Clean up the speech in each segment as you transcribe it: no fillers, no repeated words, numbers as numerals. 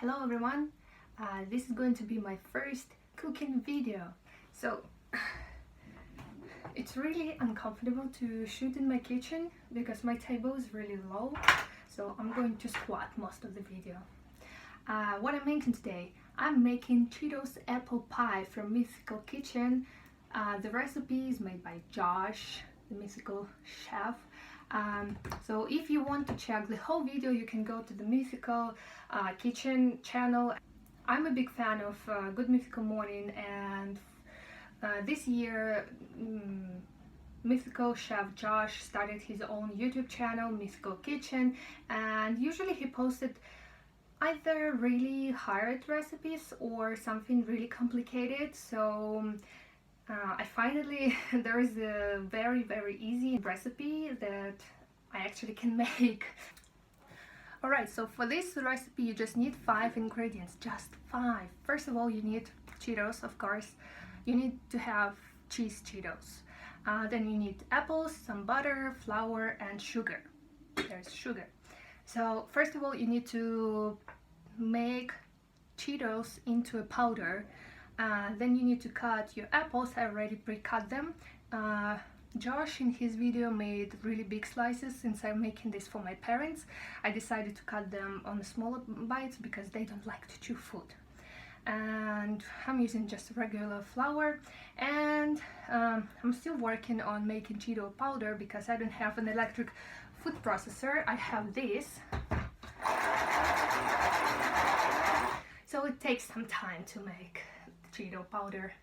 Hello everyone, this is going to be my first cooking video. So it's really uncomfortable to shoot in my kitchen because my table is really low, so I'm going to squat most of the video. What I'm making today, I'm making Cheetos apple pie from Mythical Kitchen. The recipe is made by Josh, the mythical chef. So if you want to check the whole video, you can go to the Mythical Kitchen channel. I'm a big fan of Good Mythical Morning, and this year Mythical chef Josh started his own YouTube channel, Mythical Kitchen, and usually he posted either really hard recipes or something really complicated. So I finally, there is a very easy recipe that I actually can make. Alright, so for this recipe you just need 5 ingredients, just 5. First of all, you need Cheetos, of course. You need to have Cheese Cheetos. Then you need apples, some butter, flour, and sugar. There's sugar. So first of all, you need to make Cheetos into a powder. Then you need to cut your apples. I already pre-cut them. Josh in his video made really big slices. Since I'm making this for my parents, I decided to cut them on smaller bites because they don't like to chew food. And I'm using just regular flour, and I'm still working on making Cheeto powder because I don't have an electric food processor. I have this. So it takes some time to make Cheeto powder.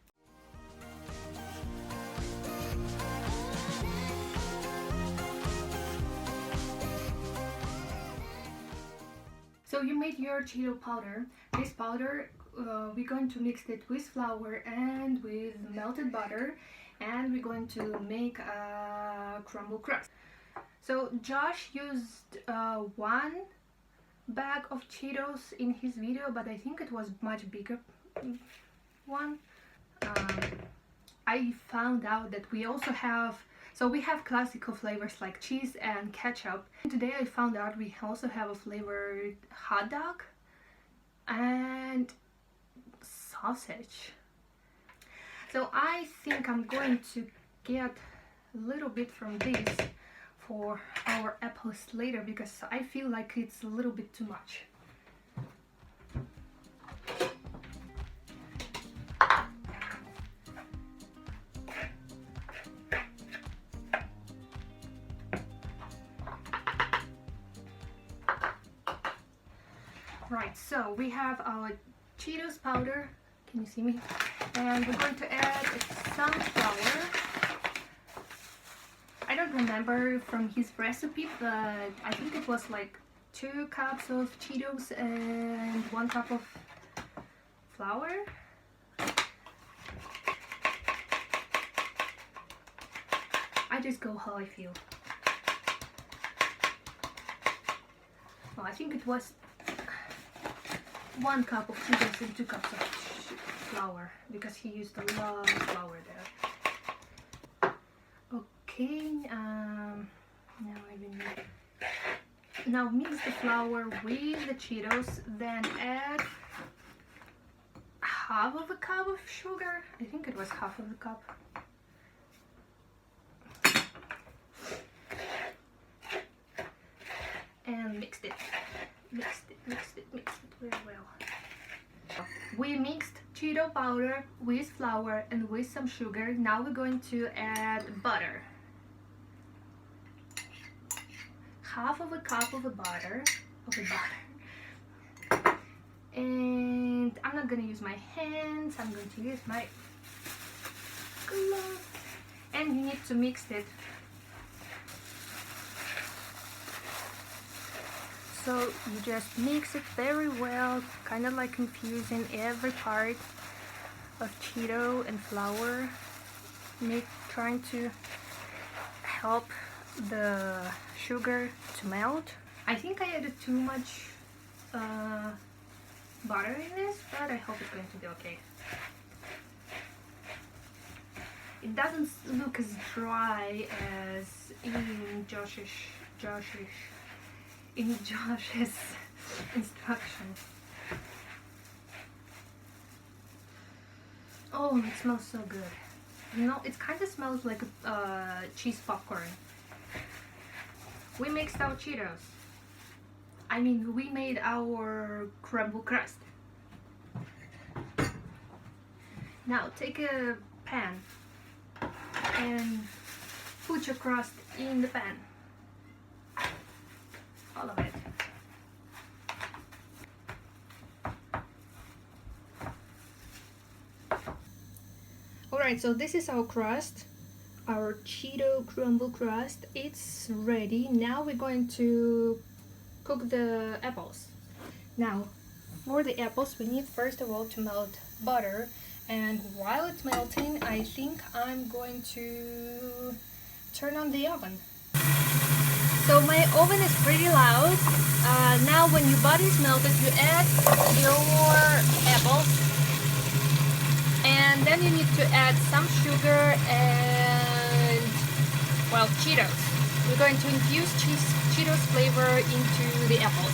So you made your Cheeto powder. This powder, we're going to mix it with flour and with melted butter, and we're going to make a crumble crust. So Josh used 1 bag of Cheetos in his video, but I think it was much bigger one. I found out that we also have, so we have classical flavors like cheese and ketchup. Today I found out we also have a flavored hot dog and sausage. So I think I'm going to get a little bit from this for our apples later because I feel like it's a little bit too much. Right, so we have our Cheetos powder, can you see me? And we're going to add some flour. I don't remember from his recipe, but I think it was like 2 cups of Cheetos and 1 cup of flour. I just go how I feel. Well, I think it was 1 cup of Cheetos and 2 cups of flour because he used a lot of flour there. Okay, now mix the flour with the Cheetos, then add half of a cup of sugar. I think it was half of a cup. And mix it very well. We mixed Cheeto powder with flour and with some sugar. Now we're going to add butter. Half of a cup of butter. And I'm not going to use my hands, I'm going to use my gloves. And you need to mix it. So you just mix it very well, kind of like infusing every part of Cheeto and flour, trying to help the sugar to melt. I think I added too much butter in this, but I hope it's going to be okay. It doesn't look as dry as in Josh's instructions. Oh, it smells so good. You know, it kind of smells like cheese popcorn. We mixed our Cheetos. I mean, we made our crumble crust. Now take a pan and put your crust in the pan. All of it. Alright, so this is our crust, our Cheeto crumble crust. It's ready. Now we're going to cook the apples. Now, for the apples, we need first of all to melt butter. And while it's melting, I think I'm going to turn on the oven. So my oven is pretty loud. Now when your butter is melted, you add your apples. And then you need to add some sugar and, well, Cheetos. We're going to infuse Cheetos flavor into the apples.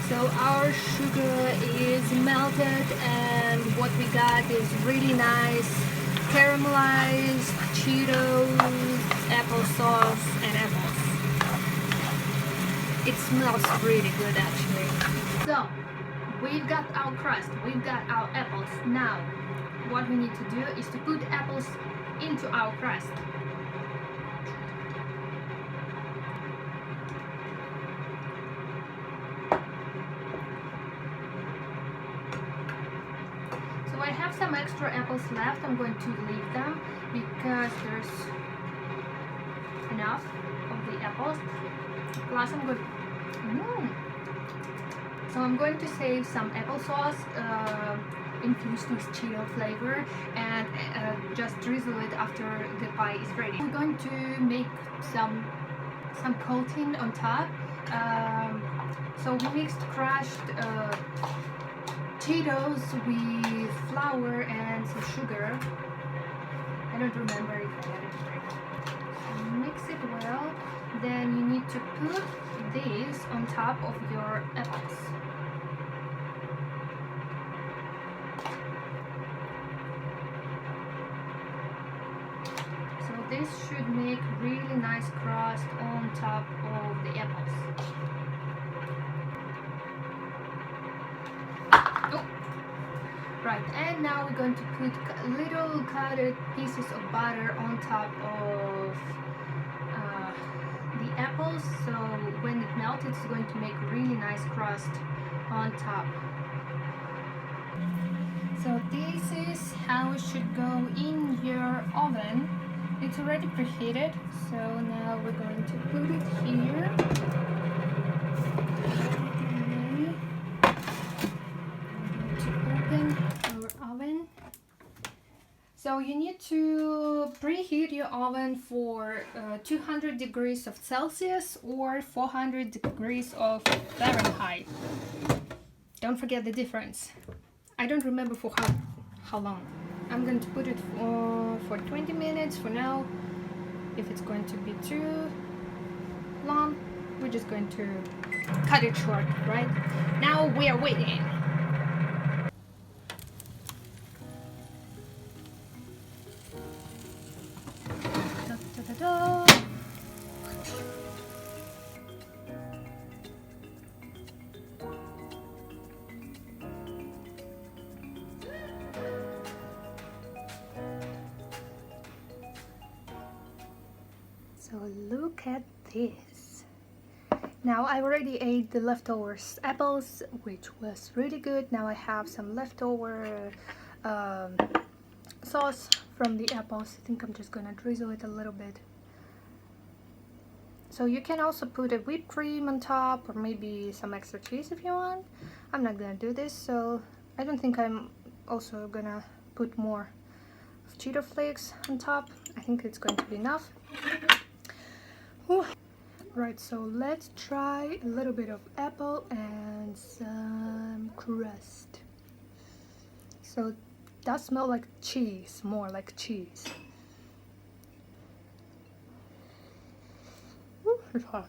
So our sugar is melted and what we got is really nice caramelized Cheetos, applesauce and apples. It smells really good actually. So we've got our crust, we've got our apples. Now what we need to do is to put apples into our crust. So I have some extra apples left. I'm going to leave them because there's enough of the apples. Plus I'm going So I'm going to save some applesauce infused with Cheeto flavor and just drizzle it after the pie is ready. I'm going to make some coating on top. So we mixed crushed Cheetos with flour and some sugar. I don't remember if I had it right. Mix it well. Then you need to put this on top of your apples. So this should make really nice crust on top of the apples. Right, and now we're going to put little cutted pieces of butter on top of the apples, so when it melts it's going to make really nice crust on top. So this is how it should go in your oven. It's already preheated, so now we're going to put it here. So you need to preheat your oven for 200 degrees of Celsius or 400 degrees of Fahrenheit. Don't forget the difference. I don't remember for how long. I'm going to put it for 20 minutes for now. If it's going to be too long, we're just going to cut it short, right? Now we are waiting. So look at this. Now I already ate the leftover apples, which was really good. Now I have some leftover sauce from the apples. I think I'm just gonna drizzle it a little bit. So you can also put a whipped cream on top or maybe some extra cheese if you want. I'm not gonna do this, so I don't think I'm also gonna put more of Cheeto flakes on top. I think it's going to be enough. Whew. Right, so let's try a little bit of apple and some crust. So it does smell like cheese, more like cheese. It's hot.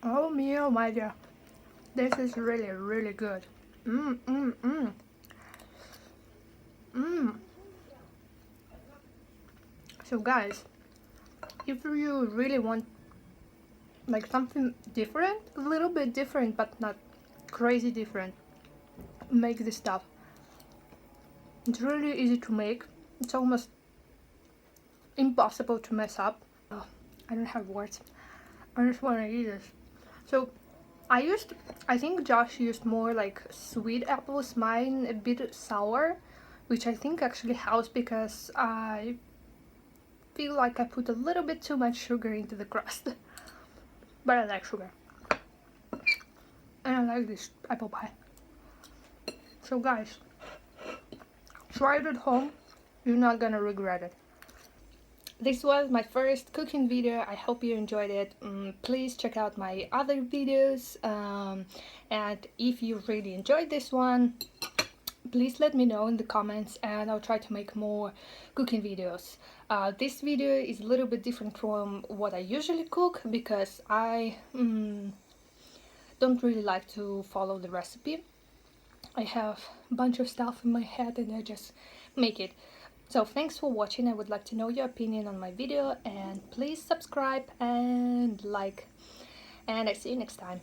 Oh mio, my dear. This is really, really good. Mmm, mmm, mmm. Mmm. So guys, if you really want like something different, a little bit different but not crazy different, make this stuff. It's really easy to make. It's almost impossible to mess up. Oh, I don't have words. I just want to eat this. So I think Josh used more like sweet apples, mine a bit sour, which I think actually helps because I feel like I put a little bit too much sugar into the crust. But I like sugar. And I like this apple pie. So guys, try it at home. You're not gonna regret it. This was my first cooking video. I hope you enjoyed it. Please check out my other videos. And if you really enjoyed this one, please let me know in the comments and I'll try to make more cooking videos. This video is a little bit different from what I usually cook because I don't really like to follow the recipe. I have a bunch of stuff in my head and I just make it. So thanks for watching. I would like to know your opinion on my video and please subscribe and like, and I see you next time.